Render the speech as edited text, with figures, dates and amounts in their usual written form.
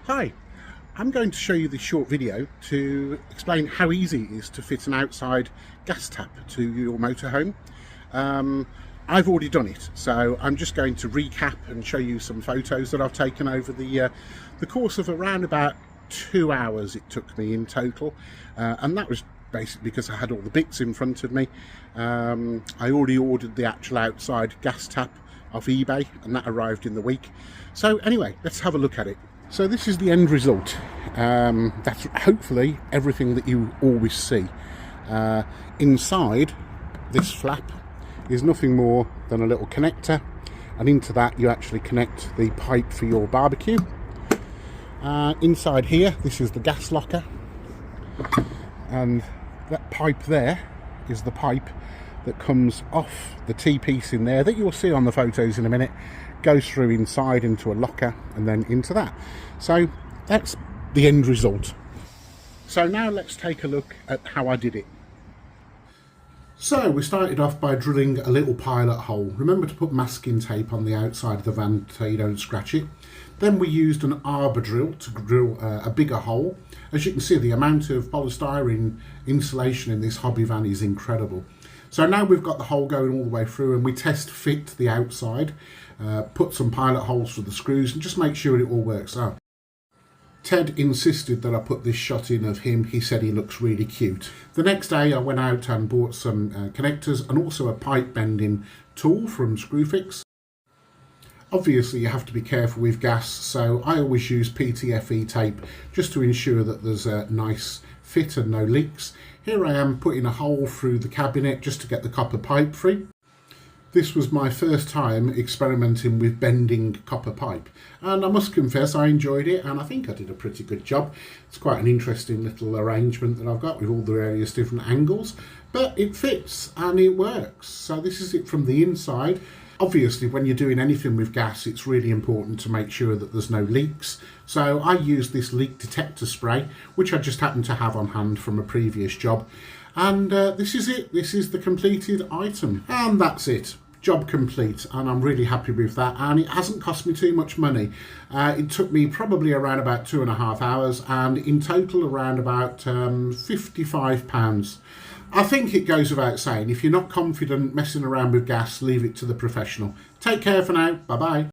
Hi, I'm going to show you this short video to explain how easy it is to fit an outside gas tap to your motorhome. I've already done it, so I'm just going to recap and show you some photos that I've taken over the course of around about 2 hours it took me in total, and that was basically because I had all the bits in front of me. I already ordered the actual outside gas tap off eBay and that arrived in the week. So anyway, let's have a look at it. So this is the end result. That's hopefully everything that you always see. Inside this flap is nothing more than a little connector, and into that you actually connect the pipe for your barbecue. Inside here, this is the gas locker, and that pipe there is the pipe that comes off the T-piece in there that you'll see on the photos in a minute, goes through inside into a locker and then into that. So that's the end result. So now let's take a look at how I did it. So we started off by drilling a little pilot hole. Remember to put masking tape on the outside of the van so you don't scratch it. Then we used an arbor drill to drill a bigger hole. As you can see, the amount of polystyrene insulation in this hobby van is incredible. So now we've got the hole going all the way through, and we test fit the outside, put some pilot holes for the screws and just make sure it all works out. Ted insisted that I put this shot in of him. He said he looks really cute. The next day I went out and bought some connectors and also a pipe bending tool from Screwfix. Obviously you have to be careful with gas, so I always use PTFE tape just to ensure that there's a nice fit and no leaks. Here I am putting a hole through the cabinet just to get the copper pipe free. This was my first time experimenting with bending copper pipe, and I must confess I enjoyed it, and I think I did a pretty good job. It's quite an interesting little arrangement that I've got with all the various different angles, but it fits and it works. So this is it from the inside. Obviously when you're doing anything with gas, it's really important to make sure that there's no leaks. So I used this leak detector spray, which I just happened to have on hand from a previous job. And this is it. This is the completed item. And that's it. Job complete. And I'm really happy with that. And it hasn't cost me too much money. It took me probably around about 2.5 hours. And in total around about £55. I think it goes without saying, if you're not confident messing around with gas, leave it to the professional. Take care for now. Bye bye.